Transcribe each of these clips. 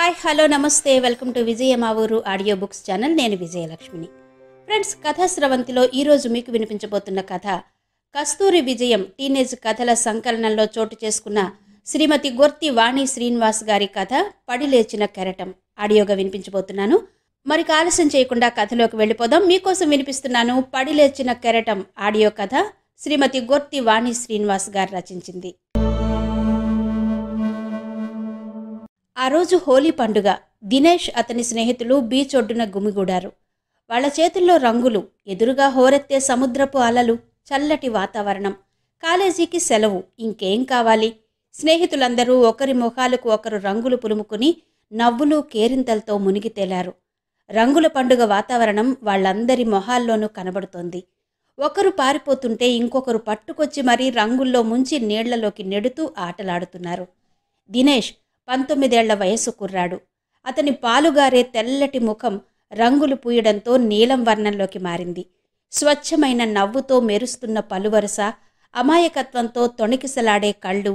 Hi hello నమస్తే welcome to విజయ మా ఊరు ఆడియో బుక్స్ ఛానల్. నేను విజయలక్ష్మిని. ఫ్రెండ్స్, కథా స్రవంతిలో ఈరోజు మీకు వినిపించబోతున్న కథ కస్తూరి విజయం టీనేజ్ కథల సంకలనంలో చోటు చేసుకున్న శ్రీమతి గొర్తి వాణి శ్రీనివాస్ గారి కథ పడిలేచిన కెరటం ఆడియోగా వినిపించబోతున్నాను. మరి ఆలస్యం చేయకుండా కథలోకి వెళ్ళిపోదాం. మీకోసం వినిపిస్తున్నాను పడిలేచిన కెరటం ఆడియో కథ. శ్రీమతి గొర్తి వాణి శ్రీనివాస్ గారు రచించింది. ఆ రోజు హోలీ పండుగ. దినేష్ అతని స్నేహితులు బీచ్ ఒడ్డున గుమిగూడారు. వాళ్ల చేతుల్లో రంగులు, ఎదురుగా హోరెత్తే సముద్రపు అలలు, చల్లటి వాతావరణం. కాలేజీకి సెలవు, ఇంకేం కావాలి? స్నేహితులందరూ ఒకరి ముఖాలకు ఒకరు రంగులు పులుముకుని నవ్వులు కేరింతలతో మునిగి తేలారు. రంగుల పండుగ వాతావరణం వాళ్లందరి మొహాల్లోనూ కనబడుతోంది. ఒకరు పారిపోతుంటే ఇంకొకరు పట్టుకొచ్చి మరీ రంగుల్లో ముంచి నీళ్లలోకి నెడుతూ ఆటలాడుతున్నారు. దినేష్ 19 ఏళ్ల వయసు కుర్రాడు. అతని పాలుగారే తెల్లటి ముఖం రంగులు పూయడంతో నీలం వర్ణంలోకి మారింది. స్వచ్ఛమైన నవ్వుతో మెరుస్తున్న పలువరస, అమాయకత్వంతో తొణికిసలాడే కళ్ళు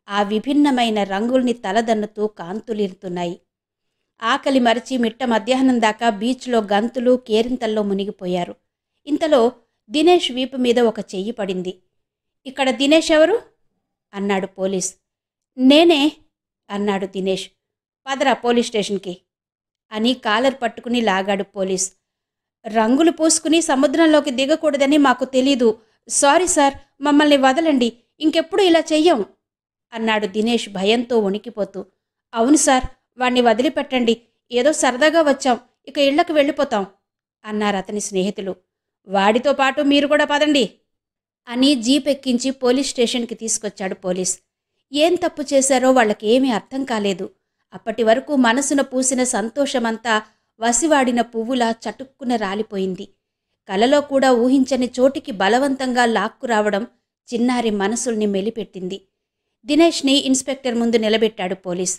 ఆ విభిన్నమైన రంగుల్ని తలదన్నుతూ కాంతులీరుతున్నాయి. ఆకలి మరిచి మిట్ట మధ్యాహ్నం దాకా బీచ్లో గంతులు కేరింతల్లో మునిగిపోయారు. ఇంతలో దినేష్ వీపు మీద ఒక చెయ్యి పడింది. ఇక్కడ దినేష్ ఎవరు? అన్నాడు పోలీస్. నేనే అన్నాడు దినేష్. పదరా పోలీస్ స్టేషన్కి అని కాలర్ పట్టుకుని లాగాడు పోలీస్. రంగులు పూసుకుని సముద్రంలోకి దిగకూడదని మాకు తెలీదు. సారీ సార్, మమ్మల్ని వదలండి, ఇంకెప్పుడు ఇలా చెయ్యం అన్నాడు దినేష్ భయంతో వణికిపోతూ. అవును సార్, వాణ్ణి వదిలిపెట్టండి, ఏదో సరదాగా వచ్చాం, ఇక ఇళ్లకు వెళ్ళిపోతాం అన్నారు అతని స్నేహితులు. వాడితో పాటు మీరు కూడా పదండి అని జీప్ ఎక్కించి పోలీస్ స్టేషన్కి తీసుకొచ్చాడు పోలీస్. ఏం తప్పు చేశారో వాళ్ళకేమీ అర్థం కాలేదు. అప్పటి వరకు మనసున పూసిన సంతోషమంతా వసివాడిన పువ్వులా చటుక్కున రాలిపోయింది. కలలో కూడా ఊహించని చోటికి బలవంతంగా లాక్కురావడం చిన్నారి మనసుల్ని మెలిపెట్టింది. దినేష్ని ఇన్స్పెక్టర్ ముందు నిలబెట్టాడు పోలీస్.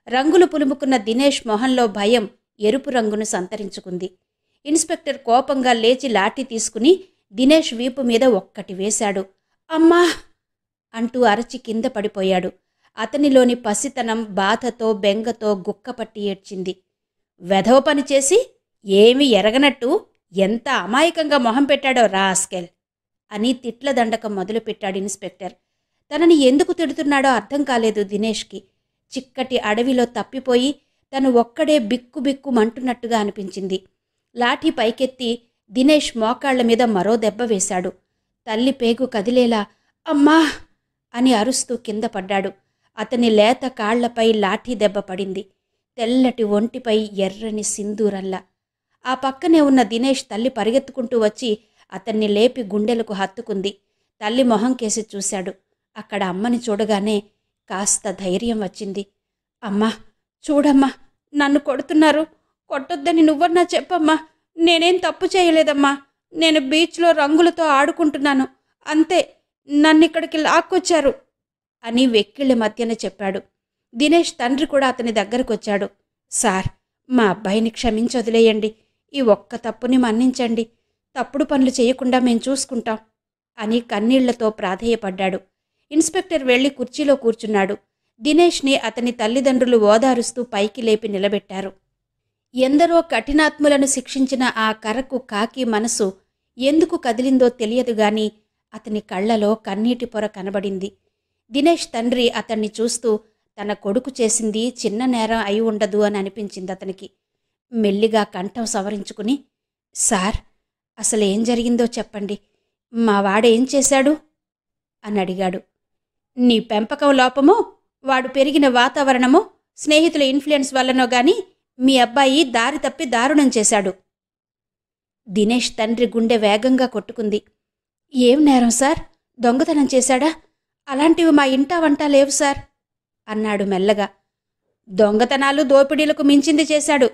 రంగులు పులుముకున్న దినేష్ మొహంలో భయం ఎరుపు రంగును సంతరించుకుంది. ఇన్స్పెక్టర్ కోపంగా లేచి లాఠీ తీసుకుని దినేష్ వీపు మీద ఒక్కటి వేశాడు. అమ్మా అంటూ అరచి కింద పడిపోయాడు. అతనిలోని పసితనం బాధతో బెంగతో గుక్కపట్టి ఏడ్చింది. వెధవ పని చేసి ఏమీ ఎరగనట్టు ఎంత అమాయకంగా మొహం పెట్టాడో రాస్కెల్ అని తిట్ల దండకం మొదలుపెట్టాడు ఇన్స్పెక్టర్. తనని ఎందుకు తిడుతున్నాడో అర్థం కాలేదు దినేష్కి. చిక్కటి అడవిలో తప్పిపోయి తను ఒక్కడే బిక్కుబిక్కుమంటున్నట్టుగా అనిపించింది. లాఠీ పైకెత్తి దినేష్ మోకాళ్ల మీద మరో దెబ్బ వేశాడు. తల్లి పేగు కదిలేలా అమ్మా అని అరుస్తూ కింద పడ్డాడు. అతని లేత కాళ్లపై లాఠీ దెబ్బ పడింది. తెల్లటి ఒంటిపై ఎర్రని సింధూరల్లా. ఆ పక్కనే ఉన్న దినేష్ తల్లి పరిగెత్తుకుంటూ వచ్చి అతన్ని లేపి గుండెలకు హత్తుకుంది. తల్లి మొహం కేసి చూశాడు. అక్కడ అమ్మని చూడగానే కాస్త ధైర్యం వచ్చింది. అమ్మా చూడమ్మా, నన్ను కొడుతున్నారు, కొట్టొద్దని నువ్వన్నా చెప్పమ్మా, నేనేం తప్పు చేయలేదమ్మా, నేను బీచ్లో రంగులతో ఆడుకుంటున్నాను అంతే, నన్నిక్కడికి లాక్కొచ్చారు అని వెక్కిళ్ళ మధ్యన చెప్పాడు. దినేష్ తండ్రి కూడా అతని దగ్గరకొచ్చాడు. సార్, మా అబ్బాయిని క్షమించి వదిలేయండి, ఈ ఒక్క తప్పుని మన్నించండి, తప్పుడు పనులు చేయకుండా మేం చూసుకుంటాం అని కన్నీళ్లతో ప్రాధేయపడ్డాడు. ఇన్స్పెక్టర్ వెళ్లి కుర్చీలో కూర్చున్నాడు. దినేష్ని అతని తల్లిదండ్రులు ఓదారుస్తూ పైకి లేపి నిలబెట్టారు. ఎందరో కఠినాత్ములను శిక్షించిన ఆ కరకు కాకి మనసు ఎందుకు కదిలిందో తెలియదు గాని అతని కళ్లలో కన్నీటి పొర కనబడింది. దినేష్ తండ్రి అతన్ని చూస్తూ తన కొడుకు చేసింది చిన్న నేరం అయి ఉండదు అని అనిపించింది అతనికి. మెల్లిగా కంఠం సవరించుకుని, సార్, అసలేం జరిగిందో చెప్పండి, మా వాడేం చేశాడు అని అడిగాడు. నీ పెంపకం లోపమో, వాడు పెరిగిన వాతావరణమో, స్నేహితుల ఇన్ఫ్లుయెన్స్ వల్లనో గాని మీ అబ్బాయి దారి తప్పి దారుణం చేశాడు. దినేష్ తండ్రి గుండె వేగంగా కొట్టుకుంది. ఏం నేరం సార్? దొంగతనం చేశాడా? అలాంటివి మా ఇంటా వంట లేవు సార్ అన్నాడు మెల్లగా. దొంగతనాలు దోపిడీలకు మించింది చేశాడు.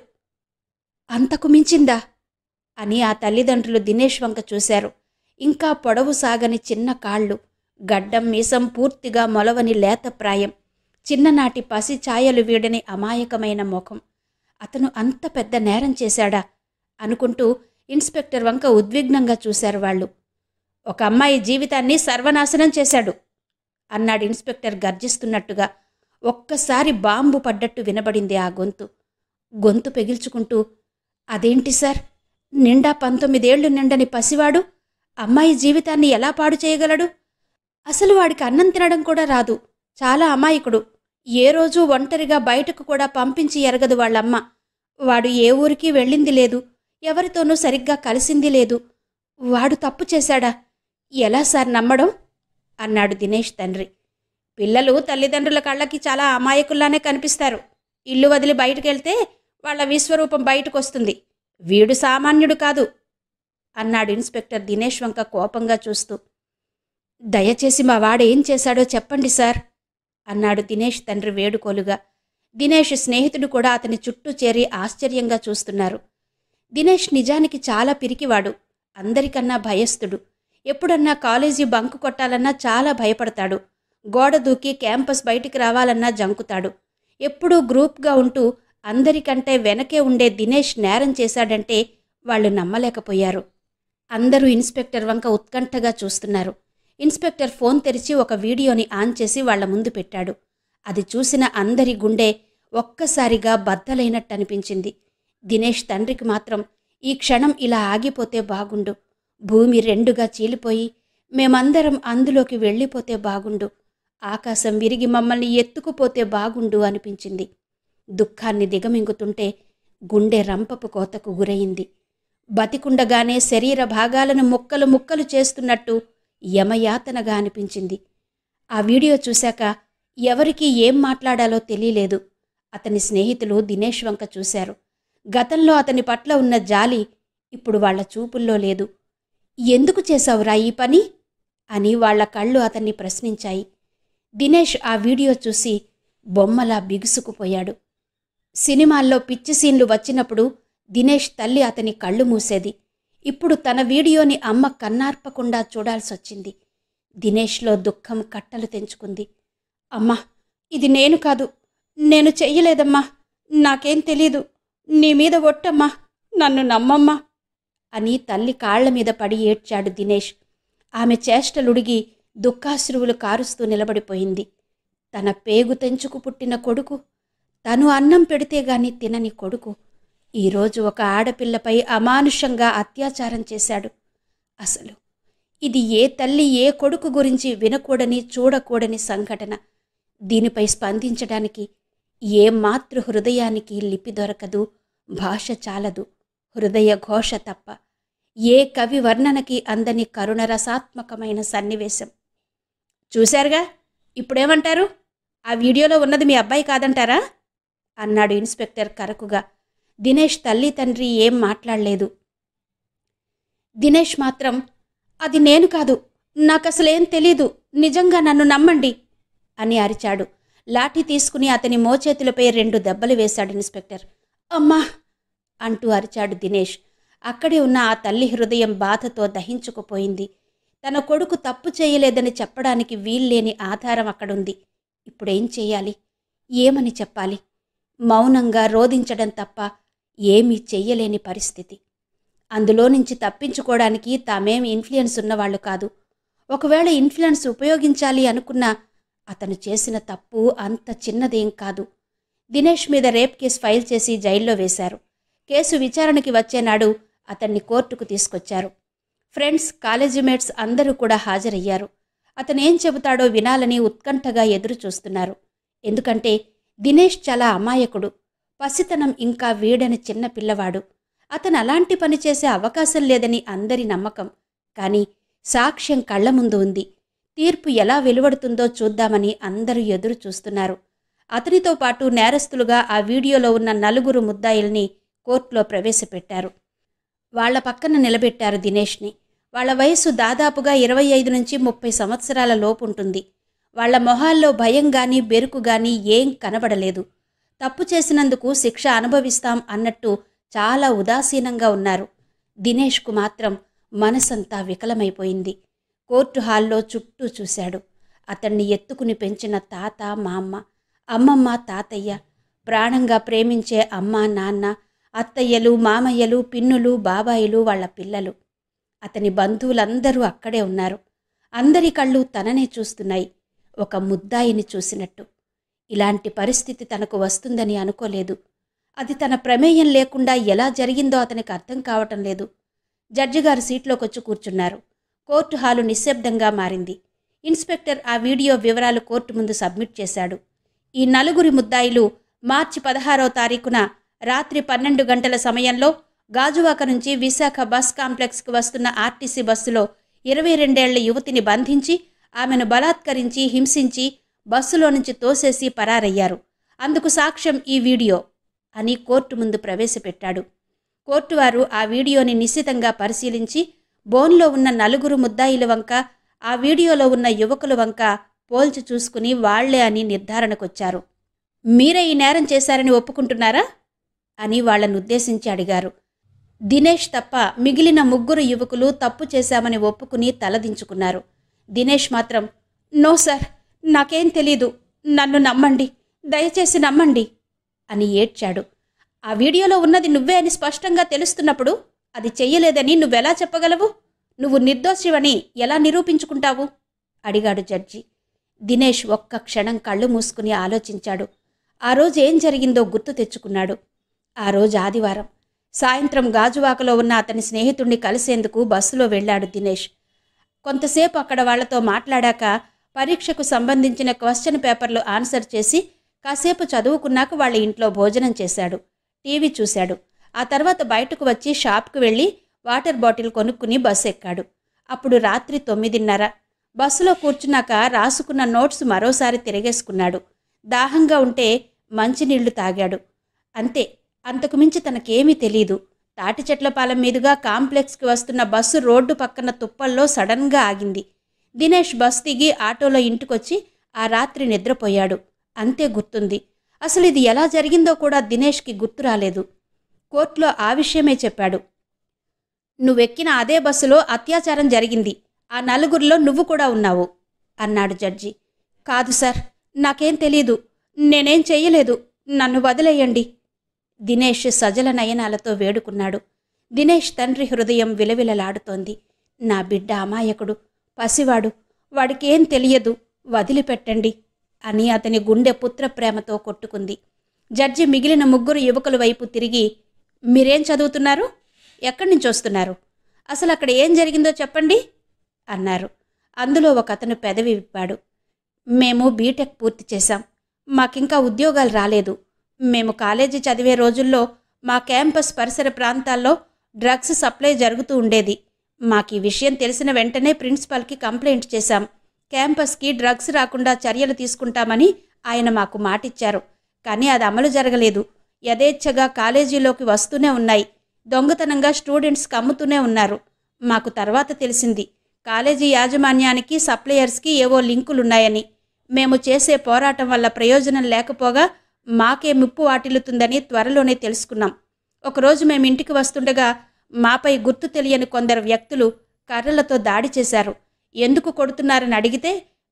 అంతకు మించిందా అని ఆ తల్లిదండ్రులు దినేష్ వంక చూశారు. ఇంకా పొడవు సాగని చిన్న కాళ్ళు, గడ్డం మీసం పూర్తిగా మొలవని లేత ప్రాయం, చిన్ననాటి పసి ఛాయలు వీడని అమాయకమైన ముఖం. అతను అంత పెద్ద నేరం చేశాడా అనుకుంటూ ఇన్స్పెక్టర్ వంక ఉద్విగ్నంగా చూశారు వాళ్ళు. ఒక అమ్మాయి జీవితాన్ని సర్వనాశనం చేశాడు అన్నాడు ఇన్స్పెక్టర్ గర్జిస్తున్నట్టుగా. ఒక్కసారి బాంబు పడ్డట్టు వినబడింది ఆ గొంతు. గొంతు పెగిల్చుకుంటూ, అదేంటి సార్, నిండా 19 ఏళ్లు నిండని పసివాడు అమ్మాయి జీవితాన్ని ఎలా పాడు చేయగలడు? అసలు వాడికి అన్నం తినడం కూడా రాదు. చాలా అమాయకుడు. ఏ రోజూ ఒంటరిగా బయటకు కూడా పంపించి ఎరగదు వాళ్ళమ్మ. వాడు ఏ ఊరికి వెళ్ళింది లేదు, ఎవరితోనూ సరిగ్గా కలిసింది లేదు. వాడు తప్పు చేశాడా? ఎలా సార్ నమ్మడం? అన్నాడు దినేష్ తండ్రి. పిల్లలు తల్లిదండ్రుల కళ్ళకి చాలా అమాయకుల్లానే కనిపిస్తారు. ఇల్లు వదిలి బయటకెళ్తే వాళ్ల విశ్వరూపం బయటకొస్తుంది. వీడు సామాన్యుడు కాదు అన్నాడు ఇన్స్పెక్టర్ దినేష్ వంక కోపంగా చూస్తూ. దయచేసి మా వాడేం చేశాడో చెప్పండి సార్ అన్నాడు దినేష్ తండ్రి వేడుకోలుగా. దినేష్ స్నేహితుడు కూడా అతని చుట్టూ చేరి ఆశ్చర్యంగా చూస్తున్నారు. దినేష్ నిజానికి చాలా పిరికివాడు. అందరికన్నా భయస్థుడు. ఎప్పుడన్నా కాలేజీ బంకు కొట్టాలన్నా చాలా భయపడతాడు. గోడ దూకి క్యాంపస్ బయటికి రావాలన్నా జంకుతాడు. ఎప్పుడూ గ్రూప్గా ఉంటూ అందరికంటే వెనకే ఉండే దినేష్ నేరం చేశాడంటే వాళ్ళు నమ్మలేకపోయారు. అందరూ ఇన్స్పెక్టర్ వంక ఉత్కంఠగా చూస్తున్నారు. ఇన్స్పెక్టర్ ఫోన్ తెరిచి ఒక వీడియోని ఆన్ చేసి వాళ్ల ముందు పెట్టాడు. అది చూసిన అందరి గుండె ఒక్కసారిగా బద్దలైనట్టనిపించింది. దినేష్ తండ్రికి మాత్రం ఈ క్షణం ఇలా ఆగిపోతే బాగుండు, భూమి రెండుగా చీలిపోయి మేమందరం అందులోకి వెళ్ళిపోతే బాగుండు, ఆకాశం విరిగి మమ్మల్ని ఎత్తుకుపోతే బాగుండు అనిపించింది. దుఃఖాన్ని దిగమింగుతుంటే గుండె రంపపు కోతకు గురయింది. బతికుండగానే శరీర భాగాలను ముక్కలు ముక్కలు చేస్తున్నట్టు యమయాతనగా అనిపించింది. ఆ వీడియో చూశాక ఎవరికీ ఏం మాట్లాడాలో తెలియలేదు. అతని స్నేహితులు దినేష్ వంక చూశారు. గతంలో అతని పట్ల ఉన్న జాలి ఇప్పుడు వాళ్ల చూపుల్లో లేదు. ఎందుకు చేశావురా ఈ పని అని వాళ్ల కళ్ళు అతన్ని ప్రశ్నించాయి. దినేష్ ఆ వీడియో చూసి బొమ్మలా బిగుసుకుపోయాడు. సినిమాల్లో పిచ్చి సీన్లు వచ్చినప్పుడు దినేష్ తల్లి అతని కళ్ళు మూసేది. ఇప్పుడు తన వీడియోని అమ్మ కన్నార్పకుండా చూడాల్సొచ్చింది. దినేష్లో దుఃఖం కట్టలు తెంచుకుంది. అమ్మా, ఇది నేను కాదు, నేను చెయ్యలేదమ్మా, నాకేం తెలీదు, నీ మీద ఒట్టమ్మా, నన్ను నమ్మమ్మా అని తల్లి కాళ్ల మీద పడి ఏడ్చాడు దినేష్. ఆమె చేష్టలుడిగి దుఃఖాశ్రువులు కారుస్తూ నిలబడిపోయింది. తన పేగు తెంచుకు పుట్టిన కొడుకు, తను అన్నం పెడితేగాని తినని కొడుకు ఈరోజు ఒక ఆడపిల్లపై అమానుషంగా అత్యాచారం చేశాడు. అసలు ఇది ఏ తల్లి ఏ కొడుకు గురించి వినకూడని చూడకూడని సంఘటన. దీనిపై స్పందించడానికి ఏ మాతృ హృదయానికి లిపి దొరకదు, భాష చాలదు, హృదయ ఘోష తప్ప. ఏ కవి వర్ణనకి అందని కరుణరసాత్మకమైన సన్నివేశం. చూశారుగా, ఇప్పుడేమంటారు? ఆ వీడియోలో ఉన్నది మీ అబ్బాయి కాదంటారా అన్నాడు ఇన్స్పెక్టర్ కరకుగా. దినేష్ తల్లి తండ్రి ఏం మాట్లాడలేదు. దినేష్ మాత్రం, అది నేను కాదు, నాకసలేం తెలీదు, నిజంగా నన్ను నమ్మండి అని అరిచాడు. లాఠీ తీసుకుని అతని మోచేతులపై 2 దెబ్బలు వేశాడు ఇన్స్పెక్టర్. అమ్మా అంటూ అరిచాడు దినేష్. అక్కడే ఉన్న ఆ తల్లి హృదయం బాధతో దహించుకుపోయింది. తన కొడుకు తప్పు చేయలేదని చెప్పడానికి వీల్లేని ఆధారం అక్కడుంది. ఇప్పుడేం చెయ్యాలి? ఏమని చెప్పాలి? మౌనంగా రోధించడం తప్ప ఏమీ చెయ్యలేని పరిస్థితి. అందులో నుంచి తప్పించుకోవడానికి తామేమి ఇన్ఫ్లుయెన్స్ ఉన్నవాళ్లు కాదు. ఒకవేళ ఇన్ఫ్లుయెన్స్ ఉపయోగించాలి అనుకున్నా అతను చేసిన తప్పు అంత చిన్నదేం కాదు. దినేష్ మీద రేప్ కేసు ఫైల్ చేసి జైల్లో వేశారు. కేసు విచారణకి వచ్చేనాడు అతన్ని కోర్టుకు తీసుకొచ్చారు. ఫ్రెండ్స్, కాలేజీమేట్స్ అందరూ కూడా హాజరయ్యారు. అతనేం చెబుతాడో వినాలని ఉత్కంఠగా ఎదురు చూస్తున్నారు. ఎందుకంటే దినేష్ చాలా అమాయకుడు, పసితనం ఇంకా వీడని చిన్న పిల్లవాడు. అతను అలాంటి పని చేసే అవకాశం లేదని అందరి నమ్మకం. కానీ సాక్ష్యం కళ్ల ముందు ఉంది. తీర్పు ఎలా వెలువడుతుందో చూద్దామని అందరూ ఎదురు చూస్తున్నారు. అతనితో పాటు నేరస్తులుగా ఆ వీడియోలో ఉన్న 4 ముద్దాయిల్ని కోర్టులో ప్రవేశపెట్టారు. వాళ్ల పక్కన నిలబెట్టారు దినేష్ని. వాళ్ల వయసు దాదాపుగా 25 నుంచి 30 సంవత్సరాల లోపుంటుంది. వాళ్ల మొహాల్లో భయం గాని బెరుకు గాని ఏం కనబడలేదు. తప్పు చేసినందుకు శిక్ష అనుభవిస్తాం అన్నట్టు చాలా ఉదాసీనంగా ఉన్నారు. దినేష్కు మాత్రం మనసంతా వికలమైపోయింది. కోర్టు హాల్లో చుట్టూ చూశాడు. అతన్ని ఎత్తుకుని పెంచిన తాత, మామ్మ, అమ్మమ్మ, తాతయ్య, ప్రాణంగా ప్రేమించే అమ్మ, నాన్న, అత్తయ్యలు, మామయ్యలు, పిన్నులు, బాబాయిలు, వాళ్ల పిల్లలు. అతని బంధువులందరూ అక్కడే ఉన్నారు. అందరి కళ్ళు తననే చూస్తున్నాయి, ఒక ముద్దాయిని చూసినట్టు. ఇలాంటి పరిస్థితి తనకు వస్తుందని అనుకోలేదు. అది తన ప్రమేయం లేకుండా ఎలా జరిగిందో అతనికి అర్థం కావటం లేదు. జడ్జి గారు సీట్లోకొచ్చి కూర్చున్నారు. కోర్టు హాలు నిశ్శబ్దంగా మారింది. ఇన్స్పెక్టర్ ఆ వీడియో వివరాలు కోర్టు ముందు సబ్మిట్ చేశాడు. ఈ నలుగురి ముద్దాయిలు మార్చి 16వ తారీఖున రాత్రి 12 గంటల సమయంలో గాజువాక నుంచి విశాఖ బస్ కాంప్లెక్స్కి వస్తున్న ఆర్టీసీ బస్సులో 22 ఏళ్ల యువతిని బంధించి ఆమెను బలాత్కరించి హింసించి బస్సులో నుంచి తోసేసి పరారయ్యారు. అందుకు సాక్ష్యం ఈ వీడియో అని కోర్టు ముందు ప్రవేశపెట్టాడు. కోర్టు వారు ఆ వీడియోని నిశితంగా పరిశీలించి బోన్లో ఉన్న నలుగురు ముద్దాయిల వంక ఆ వీడియోలో ఉన్న యువకుల వంక పోల్చి చూసుకుని వాళ్లే అని నిర్ధారణకొచ్చారు. మీరే ఈ నేరం చేశారని ఒప్పుకుంటున్నారా అని వాళ్లను ఉద్దేశించి అడిగారు. దినేష్ తప్ప మిగిలిన ముగ్గురు యువకులు తప్పు చేశామని ఒప్పుకుని తలదించుకున్నారు. దినేష్ మాత్రం నో సార్, నాకేం తెలీదు, నన్ను నమ్మండి, దయచేసి నమ్మండి అని ఏడ్చాడు. ఆ వీడియోలో ఉన్నది నువ్వే అని స్పష్టంగా తెలుస్తున్నప్పుడు అది చెయ్యలేదని నువ్వెలా చెప్పగలవు? నువ్వు నిర్దోషివని ఎలా నిరూపించుకుంటావు అడిగాడు జడ్జి. దినేష్ ఒక్క క్షణం కళ్ళు మూసుకుని ఆలోచించాడు. ఆ రోజు ఏం జరిగిందో గుర్తు తెచ్చుకున్నాడు. ఆ రోజు ఆదివారం సాయంత్రం గాజువాకలో ఉన్న అతని స్నేహితుణ్ణి కలిసేందుకు బస్సులో వెళ్ళాడు దినేష్. కొంతసేపు అక్కడ వాళ్లతో మాట్లాడాక పరీక్షకు సంబంధించిన క్వశ్చన్ పేపర్లు ఆన్సర్ చేసి కాసేపు చదువుకున్నాక వాళ్ళ ఇంట్లో భోజనం చేశాడు. టీవీ చూశాడు. ఆ తర్వాత బయటకు వచ్చి షాప్కు వెళ్ళి వాటర్ బాటిల్ కొనుక్కుని బస్సు ఎక్కాడు. అప్పుడు రాత్రి 9:30. బస్సులో కూర్చున్నాక రాసుకున్న నోట్స్ మరోసారి తిరగేసుకున్నాడు. దాహంగా ఉంటే మంచినీళ్లు తాగాడు. అంతే, అంతకుమించి తనకేమీ తెలీదు. తాటి చెట్లపాలెం మీదుగా కాంప్లెక్స్కి వస్తున్న బస్సు రోడ్డు పక్కన తుప్పల్లో సడన్గా ఆగింది. దినేష్ బస్ దిగి ఆటోలో ఇంటికొచ్చి ఆ రాత్రి నిద్రపోయాడు. అంతే గుర్తుంది. అసలు ఇది ఎలా జరిగిందో కూడా దినేష్కి గుర్తు రాలేదు. కోర్టులో ఆ విషయమే చెప్పాడు. నువ్వెక్కిన అదే బస్సులో అత్యాచారం జరిగింది. ఆ నలుగురిలో నువ్వు కూడా ఉన్నావు అన్నాడు జడ్జి. కాదు సార్, నాకేం తెలీదు, నేనేం చెయ్యలేదు, నన్ను వదిలేయండి దినేష్ సజల నయనాలతో వేడుకున్నాడు. దినేష్ తండ్రి హృదయం విలవిలలాడుతోంది. నా బిడ్డ అమాయకుడు, పసివాడు, వాడికేం తెలియదు, వదిలిపెట్టండి అని అతని గుండె పుత్ర ప్రేమతో కొట్టుకుంది. జడ్జి మిగిలిన ముగ్గురు యువకుల వైపు తిరిగి, మీరేం చదువుతున్నారు? ఎక్కడి నుంచి వస్తున్నారు? అసలు అక్కడ ఏం జరిగిందో చెప్పండి అన్నారు. అందులో ఒక అతను పెదవి విప్పాడు. మేము బీటెక్ పూర్తి చేశాం, మాకింకా ఉద్యోగాలు రాలేదు. మేము కాలేజీ చదివే రోజుల్లో మా క్యాంపస్ పరిసర ప్రాంతాల్లో డ్రగ్స్ సప్లై జరుగుతూ ఉండేది. మాకు ఈ విషయం తెలిసిన వెంటనే ప్రిన్సిపాల్కి కంప్లైంట్ చేశాం. క్యాంపస్కి డ్రగ్స్ రాకుండా చర్యలు తీసుకుంటామని ఆయన మాకు మాటిచ్చారు. కానీ అది అమలు జరగలేదు. యథేచ్ఛగా కాలేజీలోకి వస్తూనే ఉన్నాయి. దొంగతనంగా స్టూడెంట్స్కి అమ్ముతూనే ఉన్నారు. మాకు తర్వాత తెలిసింది కాలేజీ యాజమాన్యానికి సప్లయర్స్కి ఏవో లింకులున్నాయని. మేము చేసే పోరాటం వల్ల ప్రయోజనం లేకపోగా మాకే ముప్పు వాటిల్లుతుందని త్వరలోనే తెలుసుకున్నాం. ఒకరోజు మేము ఇంటికి వస్తుండగా మాపై గుర్తు తెలియని కొందరు వ్యక్తులు కర్రలతో దాడి చేశారు. ఎందుకు కొడుతున్నారని అడిగితే,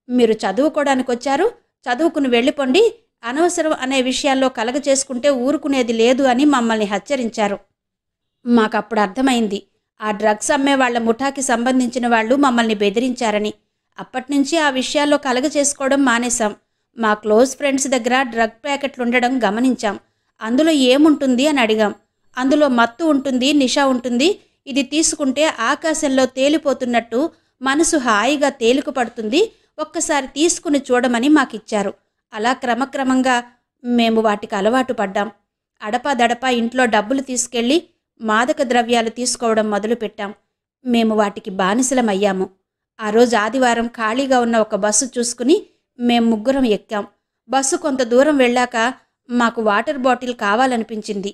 మీరు చదువుకోవడానికి వచ్చారు, చదువుకుని వెళ్ళిపోండి, అనవసరం అనే విషయాల్లో కలగ చేసుకుంటే ఊరుకునేది లేదు అని మమ్మల్ని హెచ్చరించారు. మాకప్పుడు అర్థమైంది ఆ డ్రగ్స్ అమ్మే వాళ్ల ముఠాకి సంబంధించిన వాళ్ళు మమ్మల్ని బెదిరించారని. అప్పటినుంచి ఆ విషయాల్లో కలగ చేసుకోవడం మానేశాం. మా క్లోజ్ ఫ్రెండ్స్ దగ్గర డ్రగ్ ప్యాకెట్లు ఉండడం గమనించాం. అందులో ఏముంటుంది అని అడిగాం. అందులో మత్తు ఉంటుంది, నిషా ఉంటుంది. ఇది తీసుకుంటే ఆకాశంలో తేలిపోతున్నట్టు మనసు హాయిగా తేలిక పడుతుంది, ఒక్కసారి తీసుకుని చూడమని మాకిచ్చారు. అలా క్రమక్రమంగా మేము వాటికి అలవాటు పడ్డాం. అడపాదడపా ఇంట్లో డబ్బులు తీసుకెళ్ళి మాదక ద్రవ్యాలు తీసుకోవడం మొదలుపెట్టాం. మేము వాటికి బానిసలమయ్యాము. ఆ రోజు ఆదివారం ఖాళీగా ఉన్న ఒక బస్సు చూసుకుని మేము ముగ్గురం ఎక్కాం. బస్సు కొంత దూరం వెళ్ళాక మాకు వాటర్ బాటిల్ కావాలనిపించింది.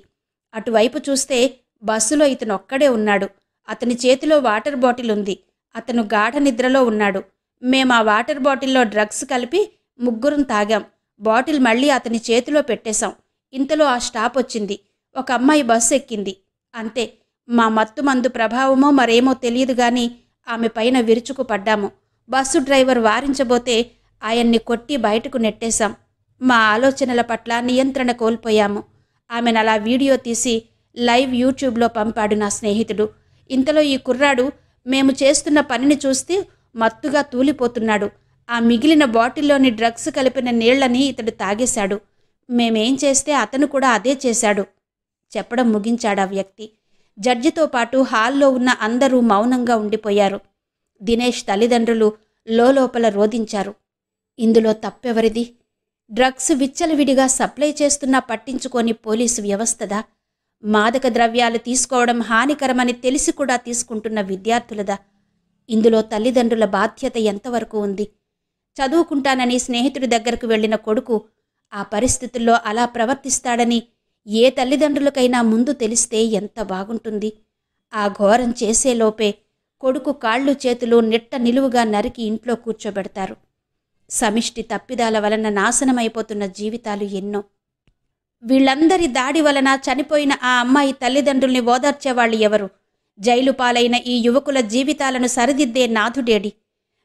అటువైపు చూస్తే బస్సులో ఇతను ఒక్కడే ఉన్నాడు. అతని చేతిలో వాటర్ బాటిల్ ఉంది. అతను గాఢ నిద్రలో ఉన్నాడు. మేము ఆ వాటర్ బాటిల్లో డ్రగ్స్ కలిపి ముగ్గురం తాగాం. బాటిల్ మళ్ళీ అతని చేతిలో పెట్టేశాం. ఇంతలో ఆ స్టాప్ వచ్చింది. ఒక అమ్మాయి బస్సు ఎక్కింది. అంతే, మా మత్తు మందు ప్రభావమో మరేమో తెలియదు కానీ ఆమె పైన విరుచుకు పడ్డాము. బస్సు డ్రైవర్ వారించబోతే ఆయన్ని కొట్టి బయటకు నెట్టేశాం. మా ఆలోచనల పట్ల నియంత్రణ కోల్పోయాము. ఆమెను అలా వీడియో తీసి లైవ్ యూట్యూబ్లో పంపాడు నా స్నేహితుడు. ఇంతలో ఈ కుర్రాడు మేము చేస్తున్న పనిని చూస్తూ మత్తుగా తూలిపోతున్నాడు. ఆ మిగిలిన బాటిల్లోని డ్రగ్స్ కలిపిన నీళ్లని ఇతడు తాగేశాడు. మేమేం చేస్తే అతను కూడా అదే చేశాడు చెప్పడం ముగించాడా వ్యక్తి. జడ్జితో పాటు హాల్లో ఉన్న అందరూ మౌనంగా ఉండిపోయారు. దినేష్ తల్లిదండ్రులు లోపల రోదించారు. ఇందులో తప్పెవరిది? డ్రగ్స్ విచ్చలవిడిగా సప్లై చేస్తున్నా పట్టించుకోని పోలీసు వ్యవస్థదా? మాదక ద్రవ్యాలు తీసుకోవడం హానికరమని తెలిసి కూడా తీసుకుంటున్న విద్యార్థులదా? ఇందులో తల్లిదండ్రుల బాధ్యత ఎంతవరకు ఉంది? చదువుకుంటానని స్నేహితుడి దగ్గరకు వెళ్లిన కొడుకు ఆ పరిస్థితుల్లో అలా ప్రవర్తిస్తాడని ఏ తల్లిదండ్రులకైనా ముందు తెలిస్తే ఎంత బాగుంటుంది. ఆ ఘోరం చేసేలోపే కొడుకు కాళ్ళు చేతులు నిట్ట నిలువుగా నరికి ఇంట్లో కూర్చోబెడతారు. సమిష్టి తప్పిదాల వలన నాశనమైపోతున్న జీవితాలు ఎన్నో. వీళ్ళందరి దాడి వలన చనిపోయిన ఆ అమ్మాయి తల్లిదండ్రుల్ని ఓదార్చేవాళ్ళు ఎవరు? జైలు పాలైన ఈ యువకుల జీవితాలను సరిదిద్దే నాథుడేడి?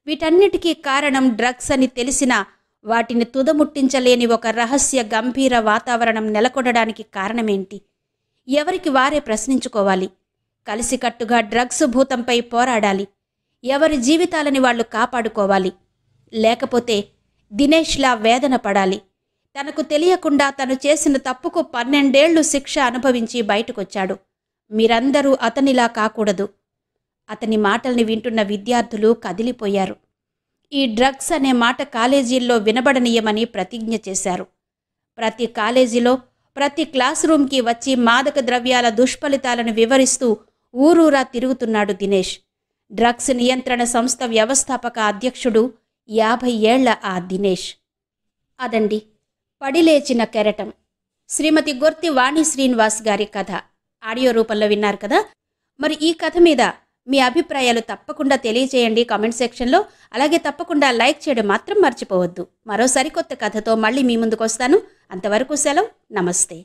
వీటన్నిటికీ కారణం డ్రగ్స్ అని తెలిసినా వాటిని తుదముట్టించలేని ఒక రహస్య గంభీర వాతావరణం నెలకొనడానికి కారణమేంటి? ఎవరికి వారే ప్రశ్నించుకోవాలి. కలిసికట్టుగా డ్రగ్స్ భూతంపై పోరాడాలి. ఎవరి జీవితాలని వాళ్ళు కాపాడుకోవాలి. లేకపోతే దినేష్లా వేదన పడాలి. తనకు తెలియకుండా తను చేసిన తప్పుకు 12 ఏళ్లు శిక్ష అనుభవించి బయటకొచ్చాడు. మీరందరూ అతనిలా కాకూడదు. అతని మాటల్ని వింటున్న విద్యార్థులు కదిలిపోయారు. ఈ డ్రగ్స్ అనే మాట కాలేజీల్లో వినబడనీయమని ప్రతిజ్ఞ చేశారు. ప్రతి కాలేజీలో ప్రతి క్లాస్ రూమ్కి వచ్చి మాదక ద్రవ్యాల దుష్ఫలితాలను వివరిస్తూ ఊరూరా తిరుగుతున్నాడు దినేష్. డ్రగ్స్ నియంత్రణ సంస్థ వ్యవస్థాపక అధ్యక్షుడు 50 ఏళ్ల ఆ దినేష్. అదండి పడిలేచిన కెరటం, శ్రీమతి గొర్తి వాణి శ్రీనివాస్ గారి కథ ఆడియో రూపంలో విన్నారు కదా. మరి ఈ కథ మీద మీ అభిప్రాయాలు తప్పకుండా తెలియజేయండి కామెంట్ సెక్షన్లో. అలాగే తప్పకుండా లైక్ చేయడం మాత్రం మర్చిపోవద్దు. మరో సరికొత్త కథతో మళ్ళీ మీ ముందుకు వస్తాను. అంతవరకు సెలవు. నమస్తే.